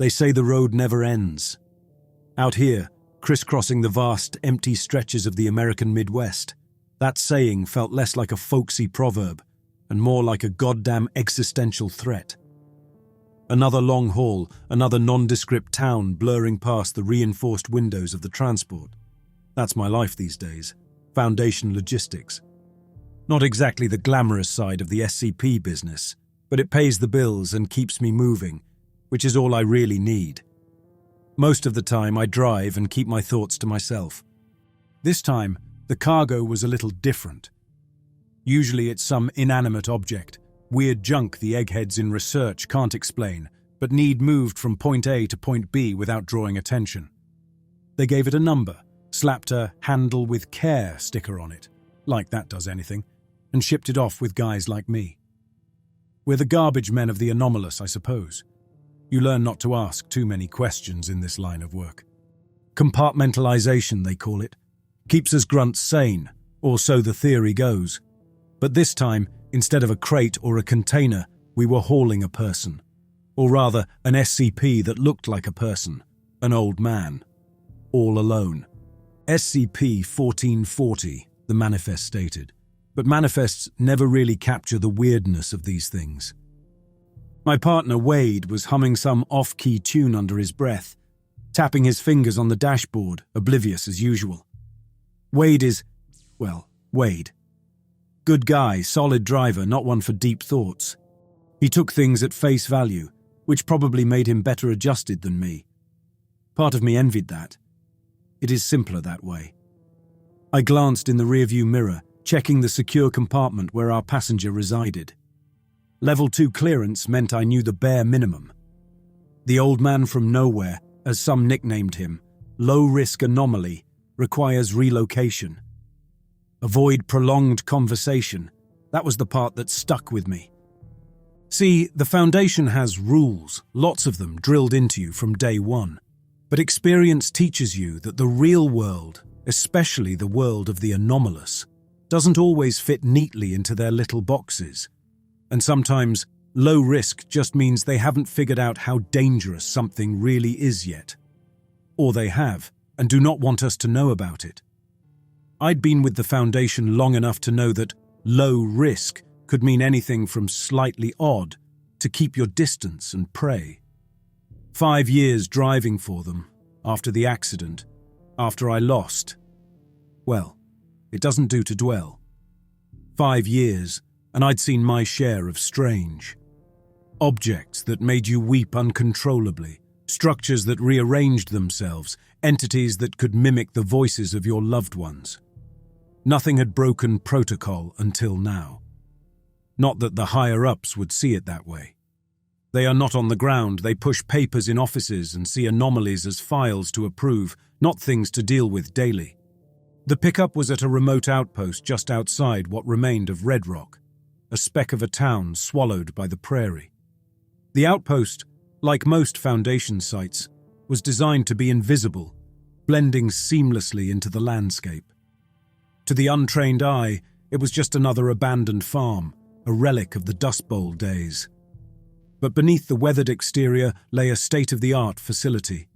They say the road never ends. Out here, crisscrossing the vast, empty stretches of the American Midwest, that saying felt less like a folksy proverb and more like a goddamn existential threat. Another long haul, another nondescript town blurring past the reinforced windows of the transport. That's my life these days. Foundation logistics. Not exactly the glamorous side of the SCP business, but it pays the bills and keeps me moving, which is all I really need. Most of the time I drive and keep my thoughts to myself. This time, the cargo was a little different. Usually it's some inanimate object, weird junk the eggheads in research can't explain, but need moved from point A to point B without drawing attention. They gave it a number, slapped a "handle with care" sticker on it, like that does anything, and shipped it off with guys like me. We're the garbage men of the anomalous, I suppose. You learn not to ask too many questions in this line of work. Compartmentalization, they call it. Keeps us grunts sane, or so the theory goes. But this time, instead of a crate or a container, we were hauling a person. Or rather, an SCP that looked like a person. An old man. All alone. SCP-1440, the manifest stated. But manifests never really capture the weirdness of these things. My partner, Wade, was humming some off-key tune under his breath, tapping his fingers on the dashboard, oblivious as usual. Wade is, well, Wade. Good guy, solid driver, not one for deep thoughts. He took things at face value, which probably made him better adjusted than me. Part of me envied that. It is simpler that way. I glanced in the rearview mirror, checking the secure compartment where our passenger resided. Level 2 clearance meant I knew the bare minimum. The old man from nowhere, as some nicknamed him, low-risk anomaly, requires relocation. Avoid prolonged conversation. That was the part that stuck with me. See, the Foundation has rules, lots of them drilled into you from day one. But experience teaches you that the real world, especially the world of the anomalous, doesn't always fit neatly into their little boxes. And sometimes, low risk just means they haven't figured out how dangerous something really is yet. Or they have, and do not want us to know about it. I'd been with the Foundation long enough to know that low risk could mean anything from slightly odd to keep your distance and pray. 5 years driving for them, after the accident, after I lost. Well, it doesn't do to dwell. 5 years, and I'd seen my share of strange. Objects that made you weep uncontrollably, structures that rearranged themselves, entities that could mimic the voices of your loved ones. Nothing had broken protocol until now. Not that the higher-ups would see it that way. They are not on the ground, they push papers in offices and see anomalies as files to approve, not things to deal with daily. The pickup was at a remote outpost just outside what remained of Red Rock, a speck of a town swallowed by the prairie. The outpost, like most Foundation sites, was designed to be invisible, blending seamlessly into the landscape. To the untrained eye, it was just another abandoned farm, a relic of the Dust Bowl days. But beneath the weathered exterior lay a state-of-the-art facility.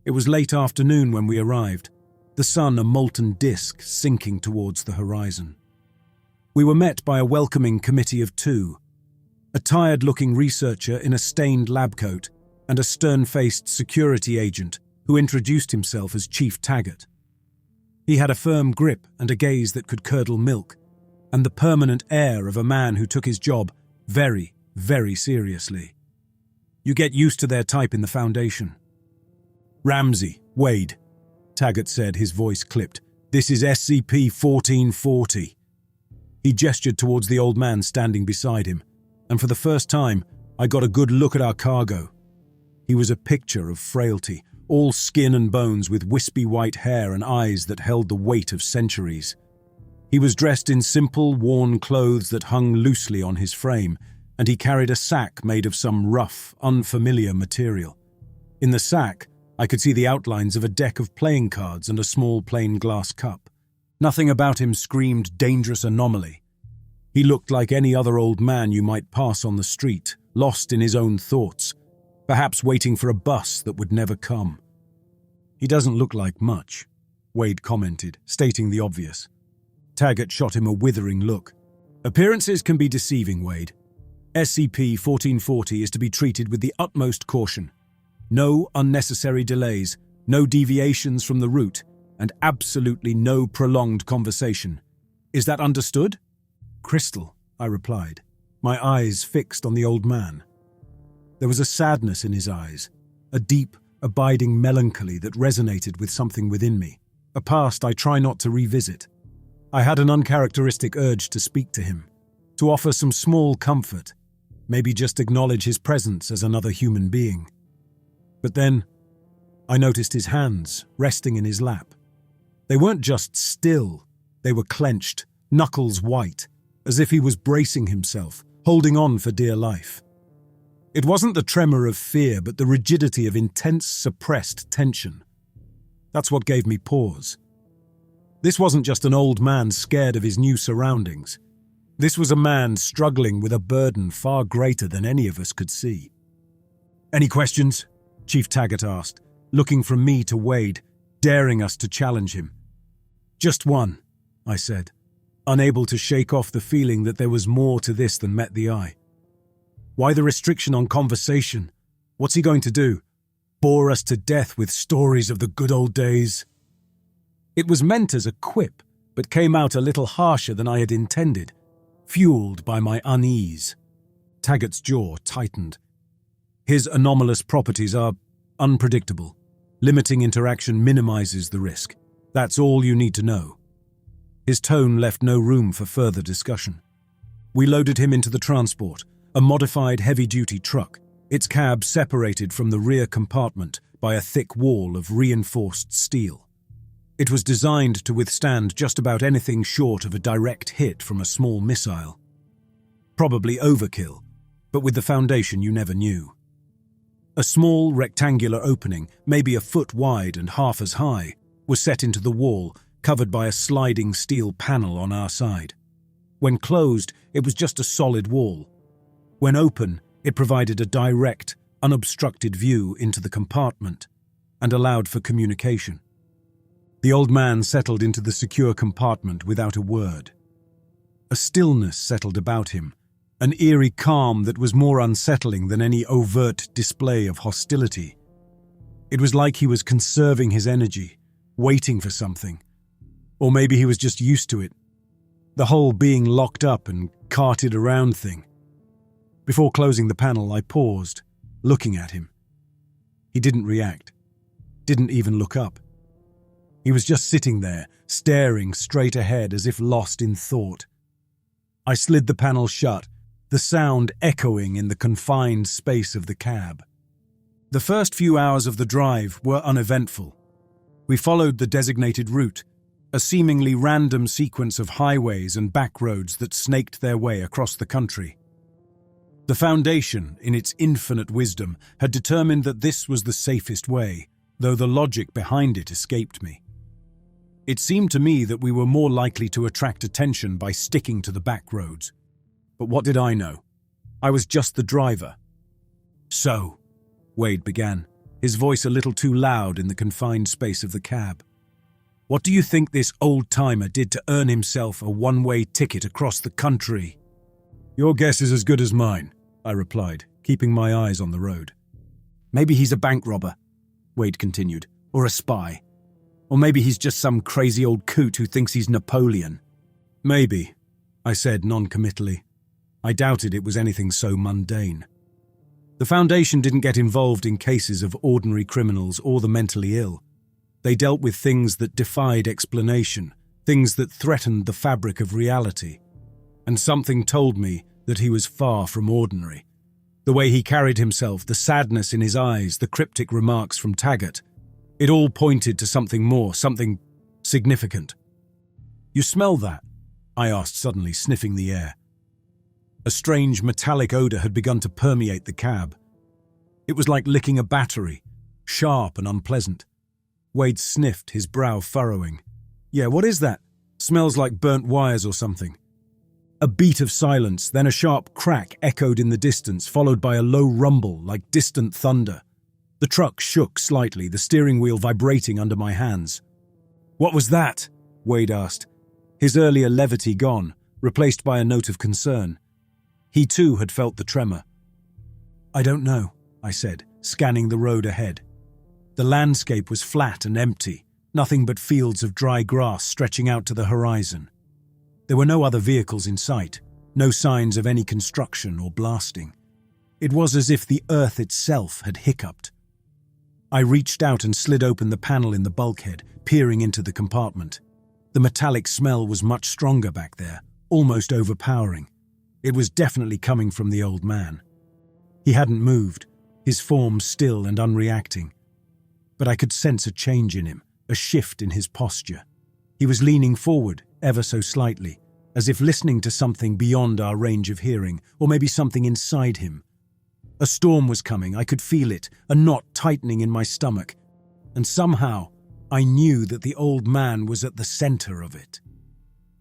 It was late afternoon when we arrived, the sun a molten disk sinking towards the horizon. We were met by a welcoming committee of two, a tired-looking researcher in a stained lab coat and a stern-faced security agent who introduced himself as Chief Taggart. He had a firm grip and a gaze that could curdle milk, and the permanent air of a man who took his job very, very seriously. You get used to their type in the Foundation. "Ramsey, Wade," Taggart said, his voice clipped. "This is SCP-1440. He gestured towards the old man standing beside him, and for the first time, I got a good look at our cargo. He was a picture of frailty, all skin and bones with wispy white hair and eyes that held the weight of centuries. He was dressed in simple, worn clothes that hung loosely on his frame, and he carried a sack made of some rough, unfamiliar material. In the sack, I could see the outlines of a deck of playing cards and a small plain glass cup. Nothing about him screamed dangerous anomaly. He looked like any other old man you might pass on the street, lost in his own thoughts. perhaps waiting for a bus that would never come. He doesn't look like much, Wade commented, stating the obvious. Taggart shot him a withering look. Appearances can be deceiving, Wade. SCP-1440 is to be treated with the utmost caution. No unnecessary delays, no deviations from the route, and absolutely no prolonged conversation. Is that understood? Crystal, I replied, my eyes fixed on the old man. There was a sadness in his eyes, a deep, abiding melancholy that resonated with something within me, a past I try not to revisit. I had an uncharacteristic urge to speak to him, to offer some small comfort, maybe just acknowledge his presence as another human being. But then, I noticed his hands resting in his lap. They weren't just still, they were clenched, knuckles white, as if he was bracing himself, holding on for dear life. It wasn't the tremor of fear, but the rigidity of intense, suppressed tension. That's what gave me pause. This wasn't just an old man scared of his new surroundings. This was a man struggling with a burden far greater than any of us could see. "Any questions?" Chief Taggart asked, looking from me to Wade, daring us to challenge him. "Just one," I said, unable to shake off the feeling that there was more to this than met the eye. "Why the restriction on conversation? What's he going to do? Bore us to death with stories of the good old days?" It was meant as a quip, but came out a little harsher than I had intended, fueled by my unease. Taggart's jaw tightened. His anomalous properties are unpredictable. Limiting interaction minimizes the risk. That's all you need to know. His tone left no room for further discussion. We loaded him into the transport, a modified heavy-duty truck, its cab separated from the rear compartment by a thick wall of reinforced steel. It was designed to withstand just about anything short of a direct hit from a small missile. Probably overkill, but with the Foundation you never knew. A small rectangular opening, maybe a foot wide and half as high, was set into the wall, covered by a sliding steel panel on our side. When closed, it was just a solid wall. When open, it provided a direct, unobstructed view into the compartment and allowed for communication. The old man settled into the secure compartment without a word. A stillness settled about him, an eerie calm that was more unsettling than any overt display of hostility. It was like he was conserving his energy, waiting for something. Or maybe he was just used to it. The whole being locked up and carted around thing. Before closing the panel, I paused, looking at him. He didn't react, didn't even look up. He was just sitting there, staring straight ahead as if lost in thought. I slid the panel shut, the sound echoing in the confined space of the cab. The first few hours of the drive were uneventful. We followed the designated route, a seemingly random sequence of highways and back roads that snaked their way across the country. The Foundation, in its infinite wisdom, had determined that this was the safest way, though the logic behind it escaped me. It seemed to me that we were more likely to attract attention by sticking to the back roads. But what did I know? I was just the driver. "So," Wade began, his voice a little too loud in the confined space of the cab. "What do you think this old-timer did to earn himself a one-way ticket across the country?" "Your guess is as good as mine," I replied, keeping my eyes on the road. "Maybe he's a bank robber," Wade continued, "or a spy. Or maybe he's just some crazy old coot who thinks he's Napoleon." "Maybe," I said non-committally. I doubted it was anything so mundane. The Foundation didn't get involved in cases of ordinary criminals or the mentally ill. They dealt with things that defied explanation, things that threatened the fabric of reality. And something told me that he was far from ordinary. The way he carried himself, the sadness in his eyes, the cryptic remarks from Taggart, it all pointed to something more, something significant. "You smell that?" I asked suddenly, sniffing the air. A strange metallic odor had begun to permeate the cab. It was like licking a battery, sharp and unpleasant. Wade sniffed, his brow furrowing. "Yeah, what is that? Smells like burnt wires or something." A beat of silence, then a sharp crack echoed in the distance, followed by a low rumble like distant thunder. The truck shook slightly, the steering wheel vibrating under my hands. "What was that?" Wade asked, his earlier levity gone, replaced by a note of concern. He too had felt the tremor. "I don't know," I said, scanning the road ahead. The landscape was flat and empty, nothing but fields of dry grass stretching out to the horizon. There were no other vehicles in sight, no signs of any construction or blasting. It was as if the earth itself had hiccuped. I reached out and slid open the panel in the bulkhead, peering into the compartment. The metallic smell was much stronger back there, almost overpowering. It was definitely coming from the old man. He hadn't moved, his form still and unreacting. But I could sense a change in him, a shift in his posture. He was leaning forward, ever so slightly, as if listening to something beyond our range of hearing, or maybe something inside him. A storm was coming, I could feel it, a knot tightening in my stomach, and somehow I knew that the old man was at the center of it.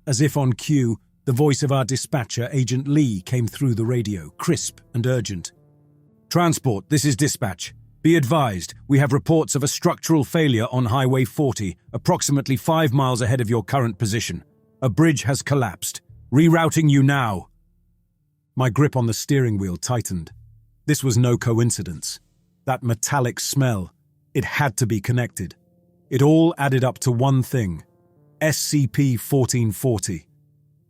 As if on cue, the voice of our dispatcher, Agent Lee, came through the radio, crisp and urgent. "Transport, this is dispatch. Be advised, we have reports of a structural failure on Highway 40, approximately 5 miles ahead of your current position. A bridge has collapsed. Rerouting you now." My grip on the steering wheel tightened. This was no coincidence. That metallic smell, it had to be connected. It all added up to one thing: SCP-1440.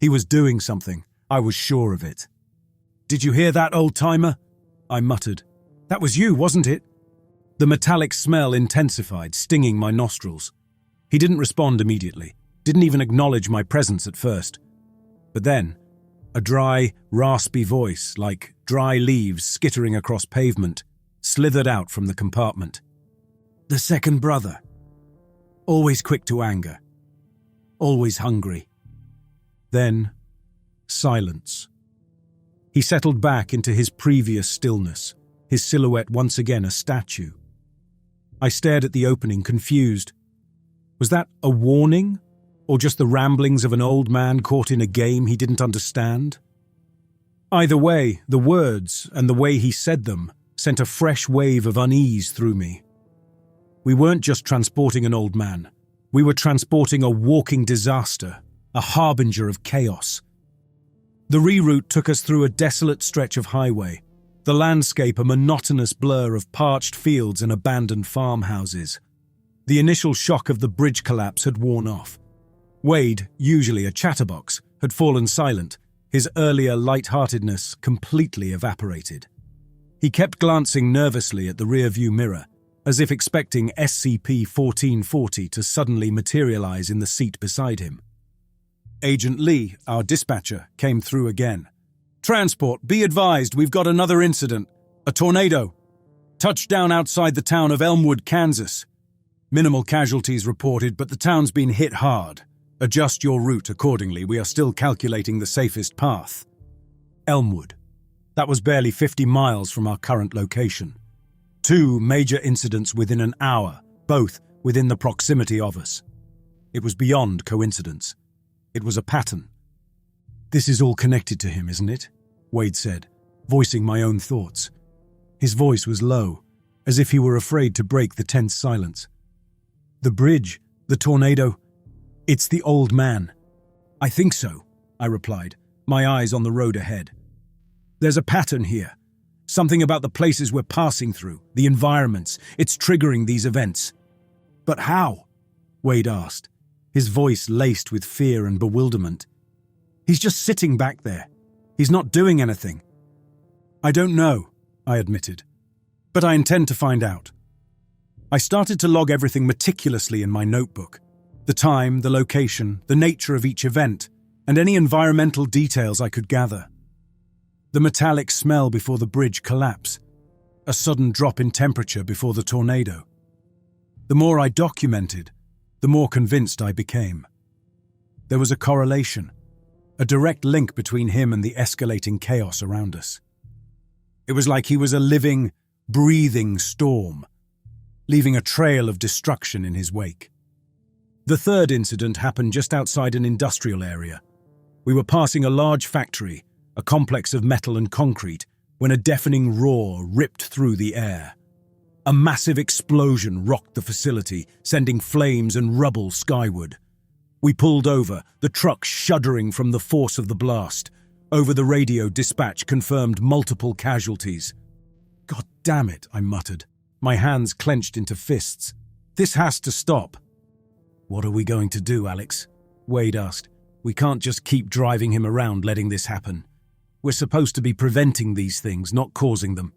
He was doing something, I was sure of it. "Did you hear that, old-timer?" I muttered. "That was you, wasn't it?" The metallic smell intensified, stinging my nostrils. He didn't respond immediately, didn't even acknowledge my presence at first. But then, a dry, raspy voice, like dry leaves skittering across pavement, slithered out from the compartment. "The second brother. Always quick to anger. Always hungry." Then, silence. He settled back into his previous stillness, his silhouette once again a statue. I stared at the opening, confused. Was that a warning, or just the ramblings of an old man caught in a game he didn't understand? Either way, the words and the way he said them sent a fresh wave of unease through me. We weren't just transporting an old man. We were transporting a walking disaster, a harbinger of chaos. The reroute took us through a desolate stretch of highway, the landscape a monotonous blur of parched fields and abandoned farmhouses. The initial shock of the bridge collapse had worn off. Wade, usually a chatterbox, had fallen silent, his earlier light-heartedness completely evaporated. He kept glancing nervously at the rear-view mirror, as if expecting SCP-1440 to suddenly materialize in the seat beside him. Agent Lee, our dispatcher, came through again. "Transport, be advised, we've got another incident. A tornado. Touchdown outside the town of Elmwood, Kansas. Minimal casualties reported, but the town's been hit hard. Adjust your route accordingly, we are still calculating the safest path." Elmwood. That was barely 50 miles from our current location. 2 major incidents within an hour, both within the proximity of us. It was beyond coincidence. It was a pattern. "This is all connected to him, isn't it?" Wade said, voicing my own thoughts. His voice was low, as if he were afraid to break the tense silence. "The bridge, the tornado, it's the old man." "I think so," I replied, my eyes on the road ahead. "There's a pattern here. Something about the places we're passing through, the environments, it's triggering these events." "But how?" Wade asked, his voice laced with fear and bewilderment. "He's just sitting back there. He's not doing anything." "I don't know," I admitted, "but I intend to find out." I started to log everything meticulously in my notebook. The time, the location, the nature of each event, and any environmental details I could gather. The metallic smell before the bridge collapse, a sudden drop in temperature before the tornado. The more I documented, the more convinced I became. There was a correlation, a direct link between him and the escalating chaos around us. It was like he was a living, breathing storm, leaving a trail of destruction in his wake. The third incident happened just outside an industrial area. We were passing a large factory, a complex of metal and concrete, when a deafening roar ripped through the air. A massive explosion rocked the facility, sending flames and rubble skyward. We pulled over, the truck shuddering from the force of the blast. Over the radio, dispatch confirmed multiple casualties. "God damn it," I muttered, my hands clenched into fists. "This has to stop." "What are we going to do, Alex?" Wade asked. "We can't just keep driving him around letting this happen. We're supposed to be preventing these things, not causing them."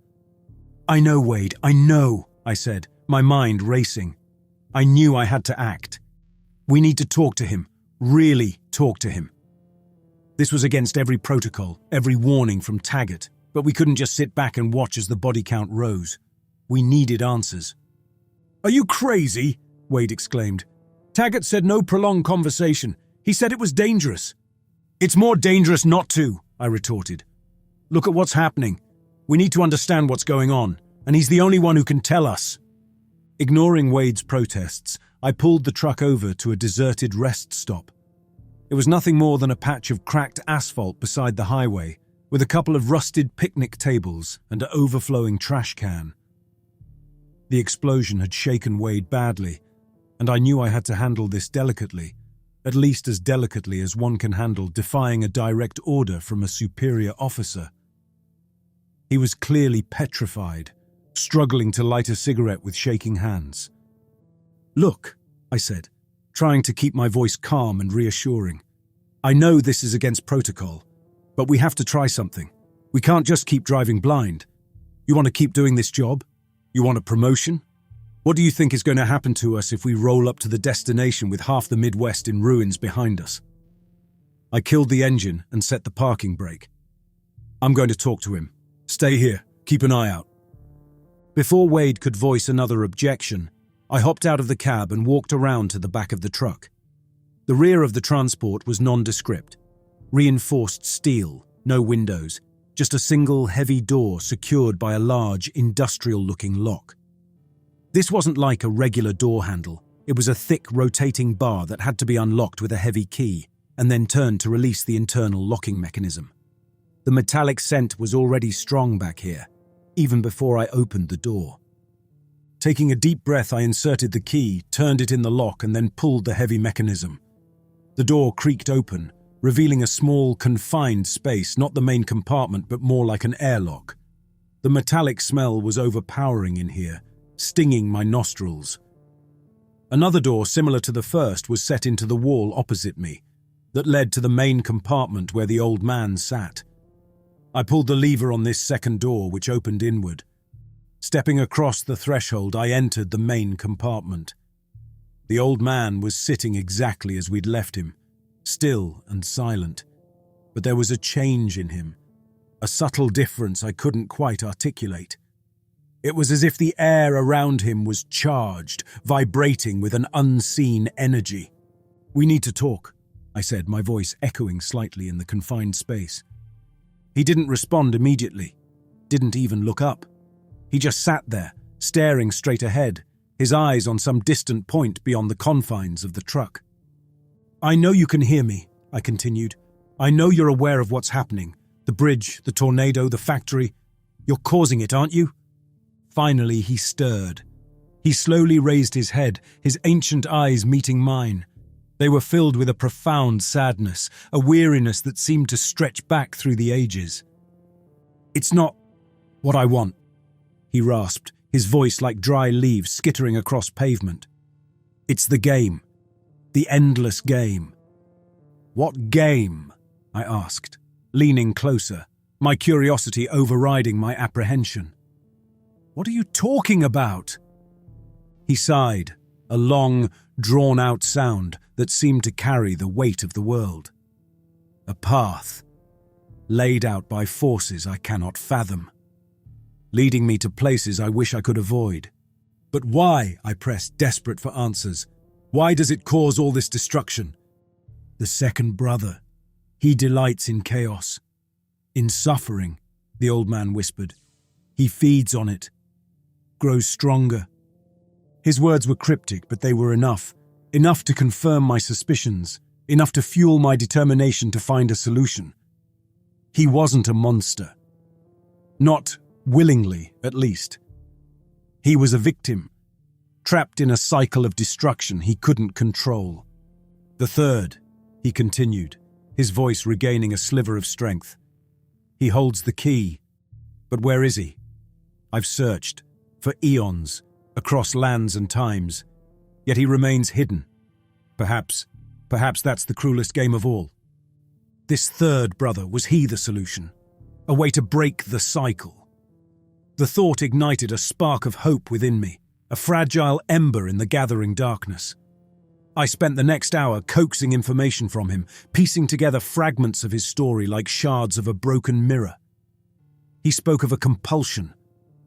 "I know, Wade, I know," I said, my mind racing. I knew I had to act. We need to talk to him, really talk to him. This was against every protocol, every warning from Taggart, but we couldn't just sit back and watch as the body count rose. We needed answers. "Are you crazy?" Wade exclaimed. "Taggart said no prolonged conversation. He said it was dangerous." "It's more dangerous not to," I retorted. "Look at what's happening. We need to understand what's going on, and he's the only one who can tell us." Ignoring Wade's protests, I pulled the truck over to a deserted rest stop. It was nothing more than a patch of cracked asphalt beside the highway, with a couple of rusted picnic tables and an overflowing trash can. The explosion had shaken Wade badly, and I knew I had to handle this delicately, at least as delicately as one can handle defying a direct order from a superior officer. He was clearly petrified, struggling to light a cigarette with shaking hands. "Look," I said, trying to keep my voice calm and reassuring. "I know this is against protocol, but we have to try something. We can't just keep driving blind. You want to keep doing this job? You want a promotion? What do you think is going to happen to us if we roll up to the destination with half the Midwest in ruins behind us?" I killed the engine and set the parking brake. "I'm going to talk to him. Stay here. Keep an eye out." Before Wade could voice another objection, I hopped out of the cab and walked around to the back of the truck. The rear of the transport was nondescript. Reinforced steel, no windows, just a single heavy door secured by a large, industrial-looking lock. This wasn't like a regular door handle. It was a thick, rotating bar that had to be unlocked with a heavy key and then turned to release the internal locking mechanism. The metallic scent was already strong back here, even before I opened the door. Taking a deep breath, I inserted the key, turned it in the lock, and then pulled the heavy mechanism. The door creaked open, revealing a small, confined space, not the main compartment, but more like an airlock. The metallic smell was overpowering in here, stinging my nostrils. Another door, similar to the first, was set into the wall opposite me, that led to the main compartment where the old man sat. I pulled the lever on this second door, which opened inward. Stepping across the threshold, I entered the main compartment. The old man was sitting exactly as we'd left him, still and silent. But there was a change in him, a subtle difference I couldn't quite articulate. It was as if the air around him was charged, vibrating with an unseen energy. "We need to talk," I said, my voice echoing slightly in the confined space. He didn't respond immediately, didn't even look up. He just sat there, staring straight ahead, his eyes on some distant point beyond the confines of the truck. "I know you can hear me," I continued. "I know you're aware of what's happening. The bridge, the tornado, the factory. You're causing it, aren't you?" Finally, he stirred. He slowly raised his head, his ancient eyes meeting mine. They were filled with a profound sadness, a weariness that seemed to stretch back through the ages. "It's not what I want," he rasped, his voice like dry leaves skittering across pavement. "It's the game. The endless game." "What game?" I asked, leaning closer, my curiosity overriding my apprehension. "What are you talking about?" He sighed, a long, drawn-out sound that seemed to carry the weight of the world. "A path, laid out by forces I cannot fathom, leading me to places I wish I could avoid. But why?" I pressed, desperate for answers. "Why does it cause all this destruction?" "The second brother. He delights in chaos, in suffering," the old man whispered. "He feeds on it, grows stronger." His words were cryptic, but they were enough to confirm my suspicions. enough to fuel my determination to find a solution. He wasn't a monster. Not willingly, at least. He was a victim, trapped in a cycle of destruction he couldn't control. The third, he continued, his voice regaining a sliver of strength. He holds the key, but where is he? I've searched, for eons, across lands and times, yet he remains hidden. Perhaps that's the cruelest game of all. This third brother, was he the solution? A way to break the cycle? The thought ignited a spark of hope within me, a fragile ember in the gathering darkness. I spent the next hour coaxing information from him, piecing together fragments of his story like shards of a broken mirror. He spoke of a compulsion,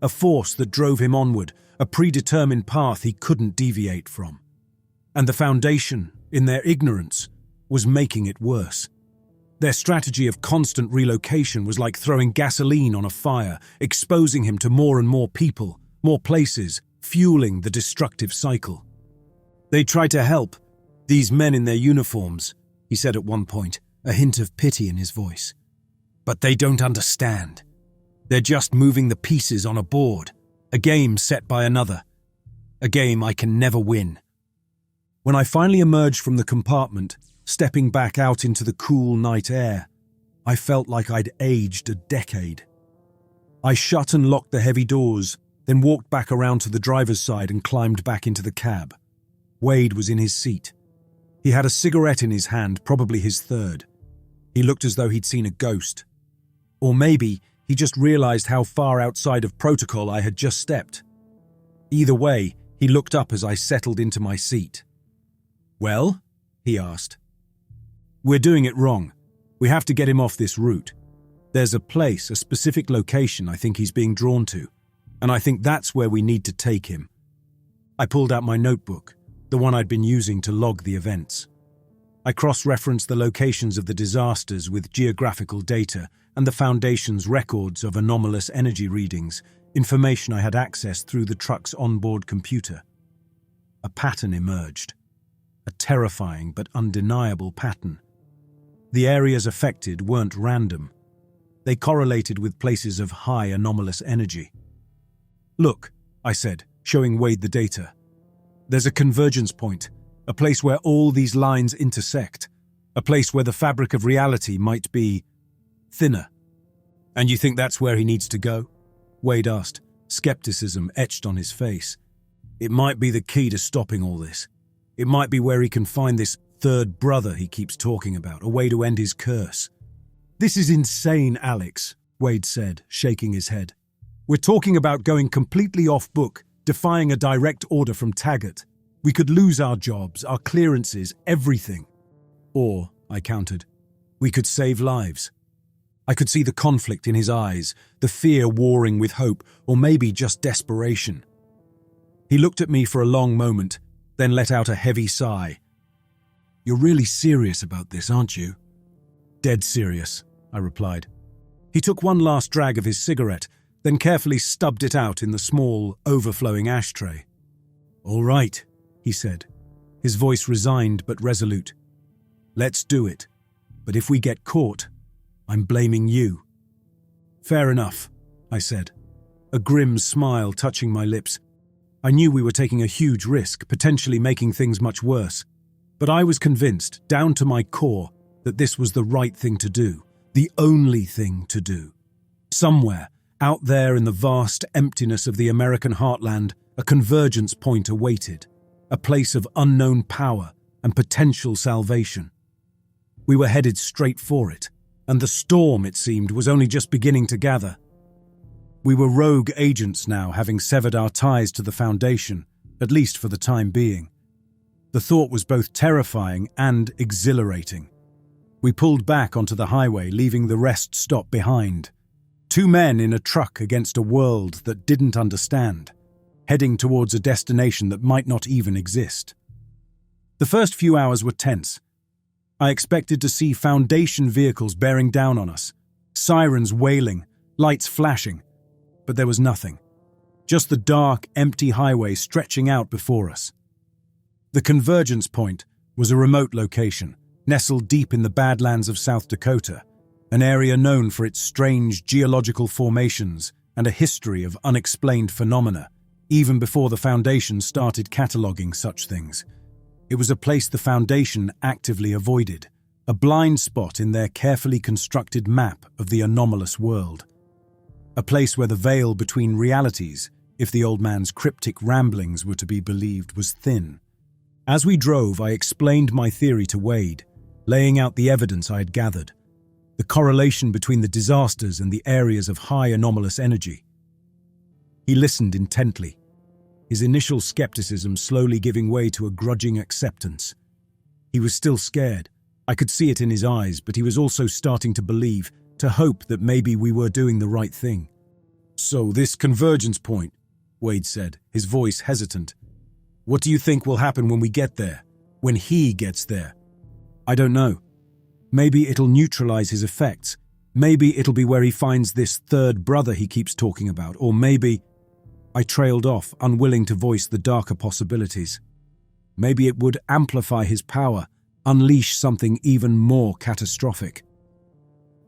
a force that drove him onward, a predetermined path he couldn't deviate from. And the Foundation, in their ignorance, was making it worse. Their strategy of constant relocation was like throwing gasoline on a fire, exposing him to more and more people, more places, fueling the destructive cycle. They tried to help, these men in their uniforms, he said at one point, a hint of pity in his voice. But they don't understand. They're just moving the pieces on a board, a game set by another, a game I can never win. When I finally emerged from the compartment, stepping back out into the cool night air, I felt like I'd aged a decade. I shut and locked the heavy doors, then walked back around to the driver's side and climbed back into the cab. Wade was in his seat. He had a cigarette in his hand, probably his third. He looked as though he'd seen a ghost. Or maybe he just realized how far outside of protocol I had just stepped. Either way, he looked up as I settled into my seat. "Well?" he asked. "We're doing it wrong. We have to get him off this route. There's a place, a specific location I think he's being drawn to, and I think that's where we need to take him." I pulled out my notebook, the one I'd been using to log the events. I cross-referenced the locations of the disasters with geographical data and the Foundation's records of anomalous energy readings, information I had accessed through the truck's onboard computer. A pattern emerged. A terrifying but undeniable pattern. The areas affected weren't random. They correlated with places of high anomalous energy. "Look," I said, showing Wade the data. "There's a convergence point, a place where all these lines intersect, a place where the fabric of reality might be thinner." "And you think that's where he needs to go?" Wade asked, skepticism etched on his face. "It might be the key to stopping all this. It might be where he can find this third brother he keeps talking about, a way to end his curse." "This is insane, Alex," Wade said, shaking his head. "We're talking about going completely off-book, defying a direct order from Taggart. We could lose our jobs, our clearances, everything. Or," I countered, "we could save lives." I could see the conflict in his eyes, the fear warring with hope, or maybe just desperation. He looked at me for a long moment, then let out a heavy sigh. "You're really serious about this, aren't you?" "Dead serious," I replied. He took one last drag of his cigarette, then carefully stubbed it out in the small, overflowing ashtray. "All right," he said, his voice resigned but resolute. "Let's do it. But if we get caught, I'm blaming you." "Fair enough," I said, a grim smile touching my lips. I knew we were taking a huge risk, potentially making things much worse. But I was convinced, down to my core, that this was the right thing to do, the only thing to do. Somewhere, out there in the vast emptiness of the American heartland, a convergence point awaited, a place of unknown power and potential salvation. We were headed straight for it, and the storm, it seemed, was only just beginning to gather. We were rogue agents now, having severed our ties to the Foundation, at least for the time being. The thought was both terrifying and exhilarating. We pulled back onto the highway, leaving the rest stop behind. 2 men in a truck against a world that didn't understand, heading towards a destination that might not even exist. The first few hours were tense. I expected to see Foundation vehicles bearing down on us, sirens wailing, lights flashing, but there was nothing. Just the dark, empty highway stretching out before us. The convergence point was a remote location, nestled deep in the badlands of South Dakota, an area known for its strange geological formations and a history of unexplained phenomena, even before the Foundation started cataloging such things. It was a place the Foundation actively avoided, a blind spot in their carefully constructed map of the anomalous world. A place where the veil between realities, if the old man's cryptic ramblings were to be believed, was thin. As we drove, I explained my theory to Wade, laying out the evidence I had gathered, the correlation between the disasters and the areas of high anomalous energy. He listened intently, his initial skepticism slowly giving way to a grudging acceptance. He was still scared. I could see it in his eyes, but he was also starting to believe, to hope that maybe we were doing the right thing. "So this convergence point," Wade said, his voice hesitant. "What do you think will happen when we get there? When he gets there?" "I don't know. Maybe it'll neutralize his effects. Maybe it'll be where he finds this third brother he keeps talking about. Or maybe—" I trailed off, unwilling to voice the darker possibilities. Maybe it would amplify his power, unleash something even more catastrophic.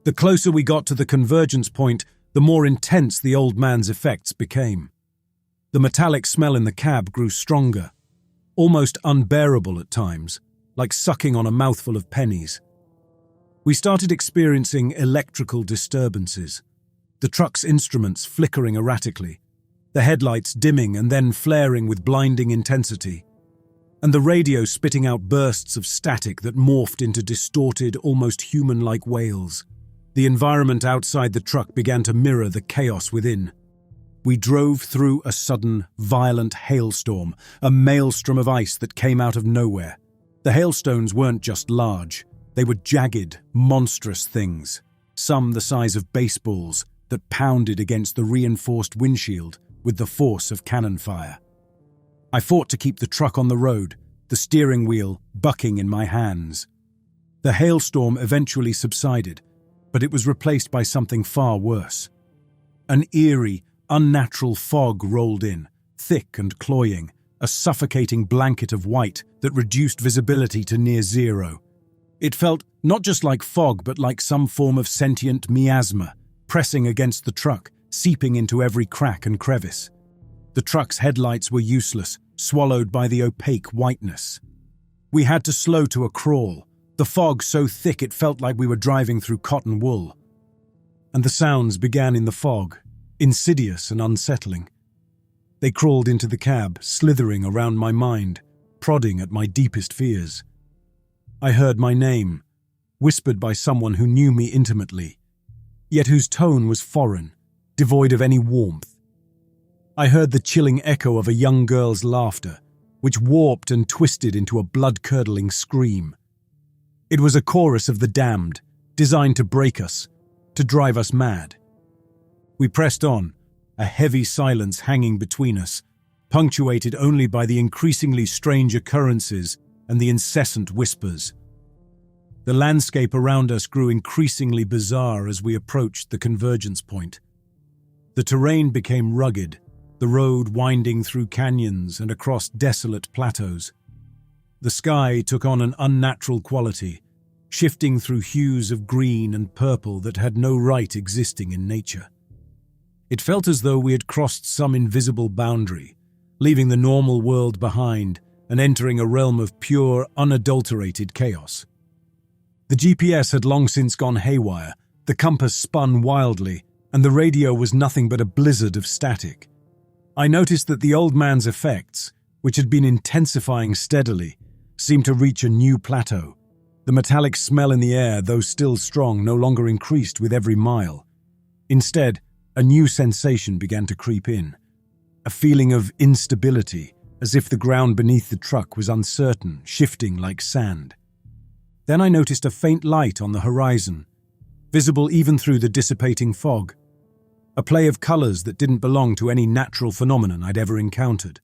The closer we got to the convergence point, the more intense the old man's effects became. The metallic smell in the cab grew stronger, almost unbearable at times, like sucking on a mouthful of pennies. We started experiencing electrical disturbances, the truck's instruments flickering erratically, the headlights dimming and then flaring with blinding intensity, and the radio spitting out bursts of static that morphed into distorted, almost human-like wails. The environment outside the truck began to mirror the chaos within. We drove through a sudden, violent hailstorm, a maelstrom of ice that came out of nowhere. The hailstones weren't just large. They were jagged, monstrous things, some the size of baseballs, that pounded against the reinforced windshield with the force of cannon fire. I fought to keep the truck on the road, the steering wheel bucking in my hands. The hailstorm eventually subsided, but it was replaced by something far worse. An eerie, unnatural fog rolled in, thick and cloying, a suffocating blanket of white that reduced visibility to near zero. It felt not just like fog, but like some form of sentient miasma, pressing against the truck, seeping into every crack and crevice. The truck's headlights were useless, swallowed by the opaque whiteness. We had to slow to a crawl, the fog so thick it felt like we were driving through cotton wool. And the sounds began in the fog, insidious and unsettling. They crawled into the cab, slithering around my mind, prodding at my deepest fears. I heard my name, whispered by someone who knew me intimately, yet whose tone was foreign, devoid of any warmth. I heard the chilling echo of a young girl's laughter, which warped and twisted into a blood-curdling scream. It was a chorus of the damned, designed to break us, to drive us mad. We pressed on, a heavy silence hanging between us, punctuated only by the increasingly strange occurrences and the incessant whispers. The landscape around us grew increasingly bizarre as we approached the convergence point. The terrain became rugged, the road winding through canyons and across desolate plateaus. The sky took on an unnatural quality, shifting through hues of green and purple that had no right existing in nature. It felt as though we had crossed some invisible boundary, leaving the normal world behind and entering a realm of pure, unadulterated chaos. The GPS had long since gone haywire, the compass spun wildly, and the radio was nothing but a blizzard of static. I noticed that the old man's effects, which had been intensifying steadily, seemed to reach a new plateau. The metallic smell in the air, though still strong, no longer increased with every mile. Instead, a new sensation began to creep in, a feeling of instability, as if the ground beneath the truck was uncertain, shifting like sand. Then I noticed a faint light on the horizon, visible even through the dissipating fog, a play of colors that didn't belong to any natural phenomenon I'd ever encountered.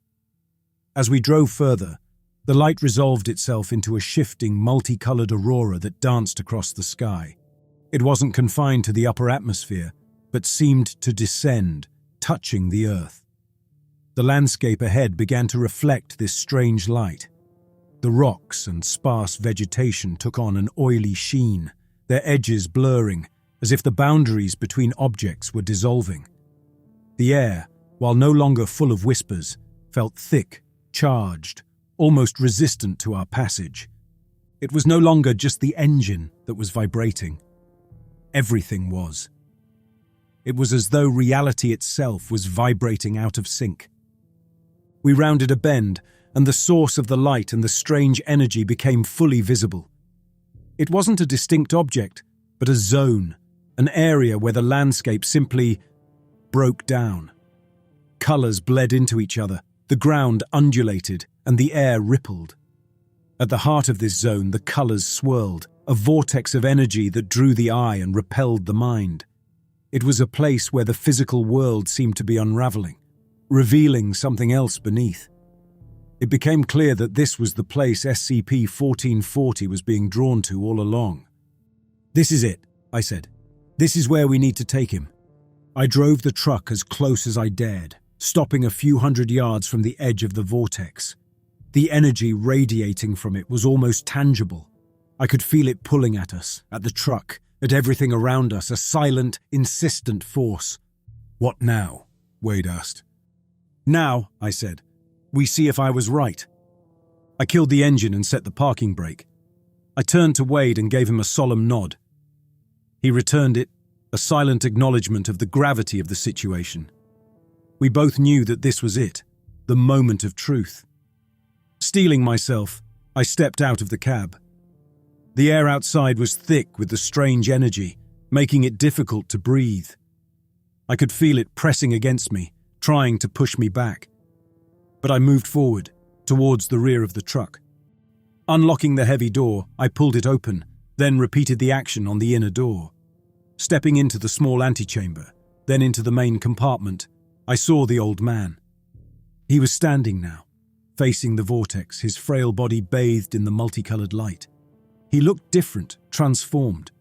As we drove further, the light resolved itself into a shifting, multicolored aurora that danced across the sky. It wasn't confined to the upper atmosphere, but seemed to descend, touching the earth. The landscape ahead began to reflect this strange light. The rocks and sparse vegetation took on an oily sheen, their edges blurring, as if the boundaries between objects were dissolving. The air, while no longer full of whispers, felt thick, charged, almost resistant to our passage. It was no longer just the engine that was vibrating. Everything was. It was as though reality itself was vibrating out of sync. We rounded a bend, and the source of the light and the strange energy became fully visible. It wasn't a distinct object, but a zone, an area where the landscape simply broke down. Colors bled into each other, the ground undulated, and the air rippled. At the heart of this zone, the colors swirled, a vortex of energy that drew the eye and repelled the mind. It was a place where the physical world seemed to be unraveling, revealing something else beneath. It became clear that this was the place SCP-1440 was being drawn to all along. "This is it," I said. "This is where we need to take him." I drove the truck as close as I dared, stopping a few hundred yards from the edge of the vortex. The energy radiating from it was almost tangible. I could feel it pulling at us, at the truck, at everything around us, a silent, insistent force. "What now?" Wade asked. "Now," I said. "We see if I was right." I killed the engine and set the parking brake. I turned to Wade and gave him a solemn nod. He returned it, a silent acknowledgement of the gravity of the situation. We both knew that this was it, the moment of truth. Steeling myself, I stepped out of the cab. The air outside was thick with the strange energy, making it difficult to breathe. I could feel it pressing against me, trying to push me back. But I moved forward, towards the rear of the truck. Unlocking the heavy door, I pulled it open, then repeated the action on the inner door. Stepping into the small antechamber, then into the main compartment, I saw the old man. He was standing now, facing the vortex, his frail body bathed in the multicolored light. He looked different, transformed.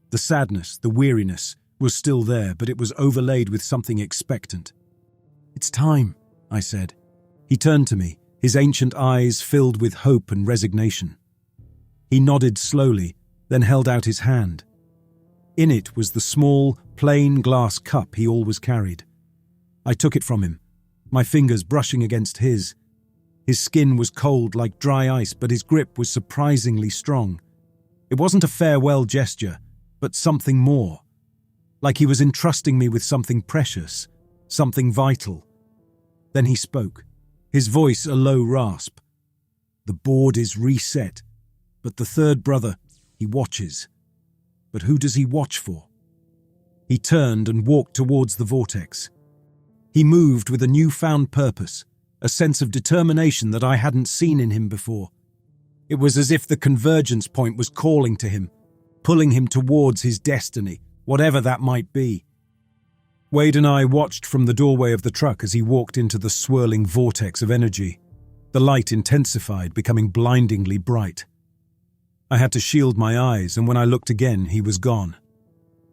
The sadness, the weariness, was still there, but it was overlaid with something expectant. "It's time," I said. He turned to me, his ancient eyes filled with hope and resignation. He nodded slowly, then held out his hand. In it was the small, plain glass cup he always carried. I took it from him, my fingers brushing against his. His skin was cold like dry ice, but his grip was surprisingly strong. It wasn't a farewell gesture, but something more. Like he was entrusting me with something precious, something vital. Then he spoke, his voice a low rasp. "The board is reset, but the third brother, he watches. But who does he watch for?" He turned and walked towards the vortex. He moved with a newfound purpose, a sense of determination that I hadn't seen in him before. It was as if the convergence point was calling to him, pulling him towards his destiny, whatever that might be. Wade and I watched from the doorway of the truck as he walked into the swirling vortex of energy. The light intensified, becoming blindingly bright. I had to shield my eyes, and when I looked again, he was gone.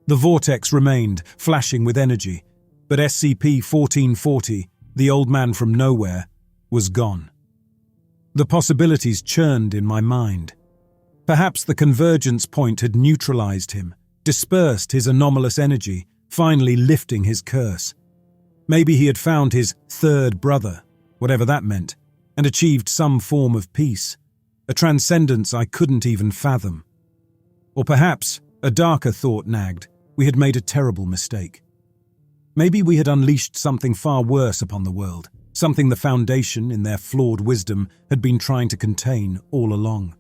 The vortex remained, flashing with energy, but SCP-1440, the old man from nowhere, was gone. The possibilities churned in my mind. Perhaps the convergence point had neutralized him, dispersed his anomalous energy, finally lifting his curse. Maybe he had found his third brother, whatever that meant, and achieved some form of peace, a transcendence I couldn't even fathom. Or perhaps, a darker thought nagged, we had made a terrible mistake. Maybe we had unleashed something far worse upon the world, something the Foundation, in their flawed wisdom, had been trying to contain all along.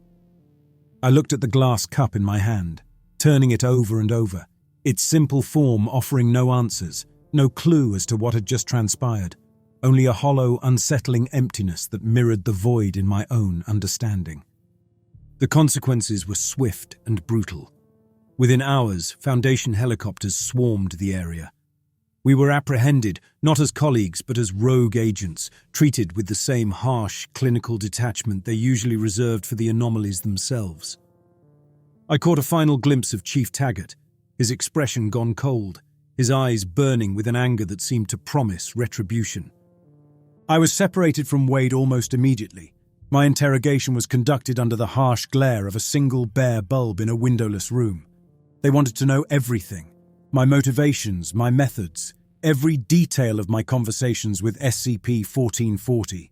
I looked at the glass cup in my hand, turning it over and over, its simple form offering no answers, no clue as to what had just transpired, only a hollow, unsettling emptiness that mirrored the void in my own understanding. The consequences were swift and brutal. Within hours, Foundation helicopters swarmed the area. We were apprehended, not as colleagues, but as rogue agents, treated with the same harsh, clinical detachment they usually reserved for the anomalies themselves. I caught a final glimpse of Chief Taggart, his expression gone cold, his eyes burning with an anger that seemed to promise retribution. I was separated from Wade almost immediately, My interrogation was conducted under the harsh glare of a single bare bulb in a windowless room. They wanted to know everything: my motivations, my methods, every detail of my conversations with SCP-1440.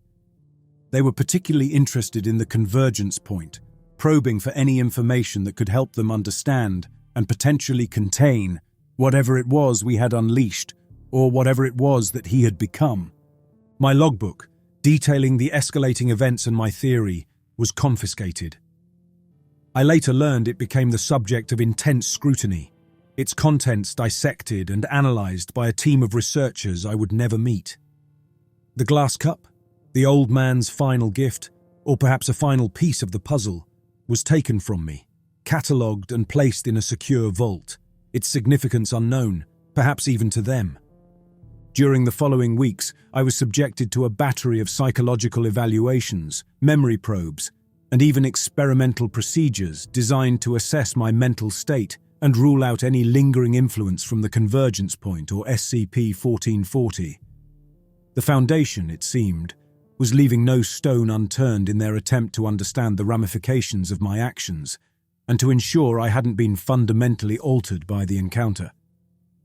They were particularly interested in the convergence point, probing for any information that could help them understand and potentially contain whatever it was we had unleashed, or whatever it was that he had become. My logbook, detailing the escalating events and my theory, was confiscated. I later learned it became the subject of intense scrutiny, its contents dissected and analyzed by a team of researchers I would never meet. The glass cup, the old man's final gift, or perhaps a final piece of the puzzle, was taken from me, catalogued and placed in a secure vault, its significance unknown, perhaps even to them. During the following weeks, I was subjected to a battery of psychological evaluations, memory probes, and even experimental procedures designed to assess my mental state and rule out any lingering influence from the convergence point or SCP-1440. The Foundation, it seemed, was leaving no stone unturned in their attempt to understand the ramifications of my actions and to ensure I hadn't been fundamentally altered by the encounter.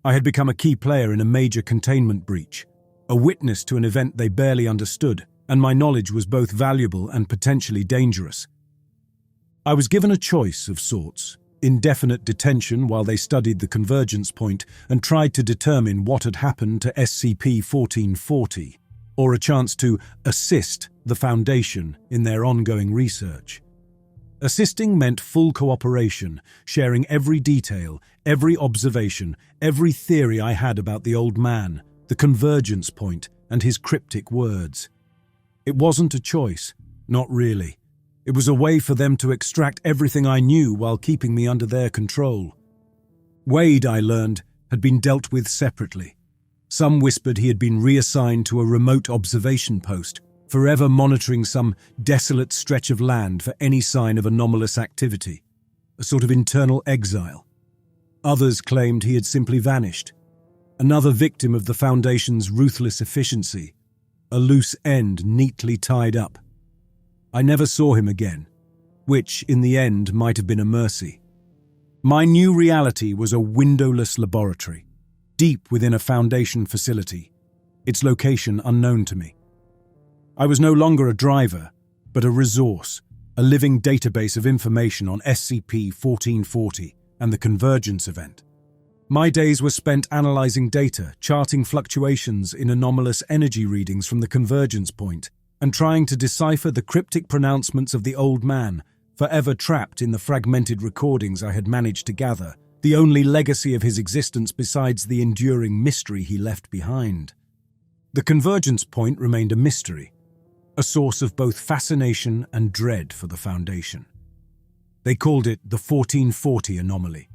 I had become a key player in a major containment breach, a witness to an event they barely understood, and my knowledge was both valuable and potentially dangerous. I was given a choice of sorts: indefinite detention while they studied the convergence point and tried to determine what had happened to SCP-1440, or a chance to assist the Foundation in their ongoing research. Assisting meant full cooperation, sharing every detail, every observation, every theory I had about the old man, the convergence point, and his cryptic words. It wasn't a choice, not really. It was a way for them to extract everything I knew while keeping me under their control. Wade, I learned, had been dealt with separately. Some whispered he had been reassigned to a remote observation post, forever monitoring some desolate stretch of land for any sign of anomalous activity, a sort of internal exile. Others claimed he had simply vanished, another victim of the Foundation's ruthless efficiency, a loose end neatly tied up. I never saw him again, which, in the end, might have been a mercy. My new reality was a windowless laboratory, deep within a Foundation facility, its location unknown to me. I was no longer a driver, but a resource, a living database of information on SCP-1440 and the convergence event. My days were spent analyzing data, charting fluctuations in anomalous energy readings from the convergence point, and trying to decipher the cryptic pronouncements of the old man, forever trapped in the fragmented recordings I had managed to gather, the only legacy of his existence besides the enduring mystery he left behind. The convergence point remained a mystery, a source of both fascination and dread for the Foundation. They called it the 1440 anomaly,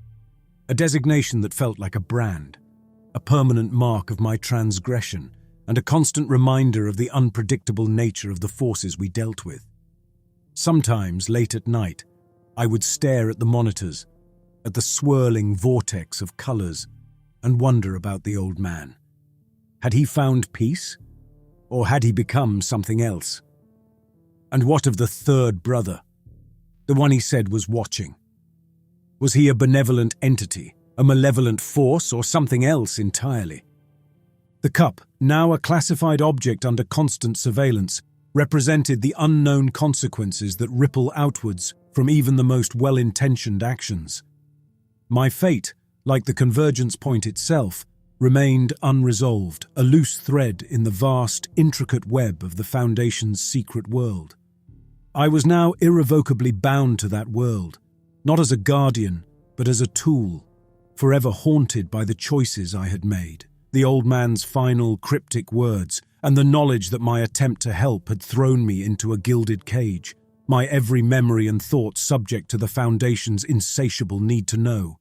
a designation that felt like a brand, a permanent mark of my transgression, and a constant reminder of the unpredictable nature of the forces we dealt with. Sometimes, late at night, I would stare at the monitors, at the swirling vortex of colors, and wonder about the old man. Had he found peace? Or had he become something else? And what of the third brother, the one he said was watching? Was he a benevolent entity, a malevolent force, or something else entirely? The cup, now a classified object under constant surveillance, represented the unknown consequences that ripple outwards from even the most well-intentioned actions. My fate, like the convergence point itself, remained unresolved, a loose thread in the vast, intricate web of the Foundation's secret world. I was now irrevocably bound to that world, not as a guardian, but as a tool, forever haunted by the choices I had made, the old man's final cryptic words, and the knowledge that my attempt to help had thrown me into a gilded cage, my every memory and thought subject to the Foundation's insatiable need to know.